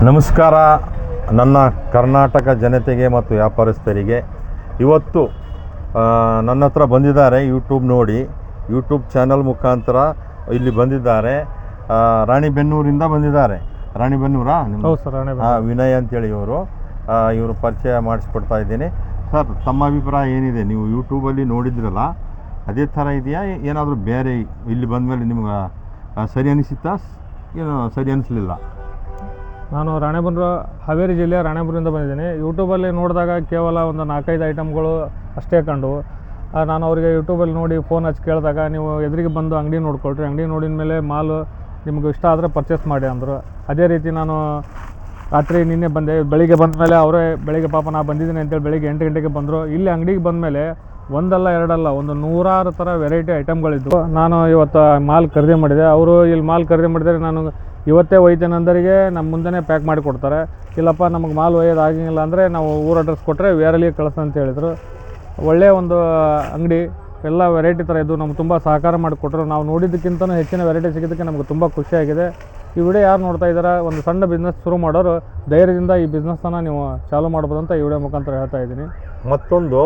ನಮಸ್ಕಾರ ನನ್ನ ಕರ್ನಾಟಕ ಜನತೆಗೆ ಮತ್ತು ವ್ಯಾಪಾರಸ್ಥರಿಗೆ. ಇವತ್ತು ನನ್ನ ಹತ್ರ ಬಂದಿದ್ದಾರೆ, ಯೂಟ್ಯೂಬ್ ನೋಡಿ, ಯೂಟ್ಯೂಬ್ ಚಾನಲ್ ಮುಖಾಂತರ ಇಲ್ಲಿ ಬಂದಿದ್ದಾರೆ. ರಾಣಿಬೆನ್ನೂರಿಂದ ಬಂದಿದ್ದಾರೆ. ರಾಣಿಬೆನ್ನೂರಾ? ಹೌದು ಸರ್, ವಿನಯ್ ಅಂತೇಳಿ ಇವರು ಪರಿಚಯ ಮಾಡಿಸ್ಕೊಡ್ತಾ ಇದ್ದೀನಿ. ಸರ್, ತಮ್ಮ ಅಭಿಪ್ರಾಯ ಏನಿದೆ? ನೀವು ಯೂಟ್ಯೂಬಲ್ಲಿ ನೋಡಿದ್ರಲ್ಲ, ಅದೇ ಥರ ಇದೆಯಾ, ಏನಾದರೂ ಬೇರೆ ಇಲ್ಲಿ ಬಂದಮೇಲೆ ನಿಮ್ಗೆ ಸರಿ ಅನಿಸುತ್ತಾ, ಏನು ಸರಿ ಅನಿಸ್ಲಿಲ್ಲ? ನಾನು ರಾಣೆಬೆನ್ನೂರು, ಹಾವೇರಿ ಜಿಲ್ಲೆಯ ರಾಣೆಬೆನ್ನೂರಿಂದ ಬಂದಿದ್ದೀನಿ. ಯೂಟ್ಯೂಬಲ್ಲಿ ನೋಡಿದಾಗ ಕೇವಲ ಒಂದು 4-5 ಐಟಮ್ಗಳು ಅಷ್ಟೇ ಕಂಡು ನಾನು ಅವರಿಗೆ ಯೂಟ್ಯೂಬಲ್ಲಿ ನೋಡಿ ಫೋನ್ ಹಚ್ಚಿ ಕೇಳಿದಾಗ, ನೀವು ಎದುರಿಗೆ ಬಂದು ಅಂಗಡಿ ನೋಡ್ಕೊಳ್ರಿ, ಅಂಗಡಿ ನೋಡಿದ ಮೇಲೆ ಮಾಲು ನಿಮ್ಗೆ ಇಷ್ಟ ಆದರೆ ಪರ್ಚೇಸ್ ಮಾಡಿ ಅಂದರು. ಅದೇ ರೀತಿ ನಾನು ರಾತ್ರಿ ನಿನ್ನೆ ಬಂದೆ. ಬೆಳಿಗ್ಗೆ ಬಂದ ಮೇಲೆ ಅವರೇ ಬೆಳಿಗ್ಗೆ ಪಾಪ ನಾ ಬಂದಿದ್ದೀನಿ ಅಂತೇಳಿ ಬೆಳಿಗ್ಗೆ 8 ಗಂಟೆಗೆ ಬಂದರು. ಇಲ್ಲಿ ಅಂಗಡಿಗೆ ಬಂದ ಮೇಲೆ ಒಂದಲ್ಲ ಎರಡಲ್ಲ, ಒಂದು 100 ಥರ ವೆರೈಟಿ ಐಟಮ್ಗಳಿದ್ದು ನಾನು ಇವತ್ತು ಮಾಲ್ ಖರೀದಿ ಮಾಡಿದೆ. ಅವರು ಇಲ್ಲಿ ಮಾಲ್ ಖರೀದಿ ಮಾಡಿದರೆ ನಾನು ಇವತ್ತೇ ಒಯ್ತೇನೆ ಅಂದರಿಗೆ ನಮ್ಮ ಮುಂದೆನೇ ಪ್ಯಾಕ್ ಮಾಡಿ ಕೊಡ್ತಾರೆ. ಇಲ್ಲಪ್ಪ ನಮಗೆ ಮಾಲ್ ಒಯ್ಯೋದು ಆಗಿಲ್ಲ ಅಂದರೆ ನಾವು ಊರು ಅಡ್ರೆಸ್ ಕೊಟ್ಟರೆ ವೇರಲ್ಲಿ ಕಳಿಸ್ ಅಂತ ಹೇಳಿದರು. ಒಳ್ಳೆಯ ಒಂದು ಅಂಗಡಿ, ಎಲ್ಲ ವೆರೈಟಿ ಥರ ಇದ್ದು ನಮ್ಗೆ ತುಂಬ ಸಹಕಾರ ಮಾಡಿಕೊಟ್ರು. ನಾವು ನೋಡಿದ್ದಕ್ಕಿಂತಲೂ ಹೆಚ್ಚಿನ ವೆರೈಟಿ ಸಿಗೋದಕ್ಕೆ ನಮಗೆ ತುಂಬ ಖುಷಿಯಾಗಿದೆ. ಈ ವಿಡಿಯೋ ಯಾರು ನೋಡ್ತಾ ಇದ್ದಾರೆ, ಒಂದು ಸಣ್ಣ ಬಿಸ್ನೆಸ್ ಶುರು ಮಾಡೋರು ಧೈರ್ಯದಿಂದ ಈ ಬಿಸ್ನೆಸ್ಸನ್ನು ನೀವು ಚಾಲೂ ಮಾಡ್ಬೋದು ಅಂತ ಈ ವಿಡಿಯೋ ಮುಖಾಂತರ ಹೇಳ್ತಾ ಇದ್ದೀನಿ. ಮತ್ತೊಂದು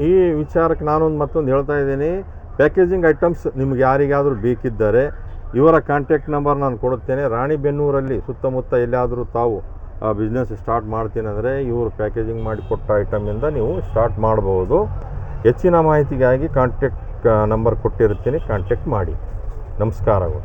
ಈ ವಿಚಾರಕ್ಕೆ ಮತ್ತೊಂದು ಹೇಳ್ತಾ ಇದ್ದೀನಿ. ಪ್ಯಾಕೇಜಿಂಗ್ ಐಟಮ್ಸ್ ನಿಮ್ಗೆ ಯಾರಿಗಾದರೂ ಬೇಕಿದ್ದರೆ ಇವರ ಕಾಂಟ್ಯಾಕ್ಟ್ ನಂಬರ್ ನಾನು ಕೊಡುತ್ತೇನೆ. ರಾಣಿಬೆನ್ನೂರಲ್ಲಿ ಸುತ್ತಮುತ್ತ ಎಲ್ಲಾದರೂ ತಾವು ಬಿಸ್ನೆಸ್ ಸ್ಟಾರ್ಟ್ ಮಾಡ್ತೀನಿ ಅಂದರೆ ಇವರು ಪ್ಯಾಕೇಜಿಂಗ್ ಮಾಡಿ ಕೊಟ್ಟ ಐಟಮಿಂದ ನೀವು ಸ್ಟಾರ್ಟ್ ಮಾಡ್ಬೋದು. ಹೆಚ್ಚಿನ ಮಾಹಿತಿಗಾಗಿ ಕಾಂಟ್ಯಾಕ್ಟ್ ನಂಬರ್ ಕೊಟ್ಟಿರ್ತೀನಿ, ಕಾಂಟ್ಯಾಕ್ಟ್ ಮಾಡಿ. ನಮಸ್ಕಾರಗಳು.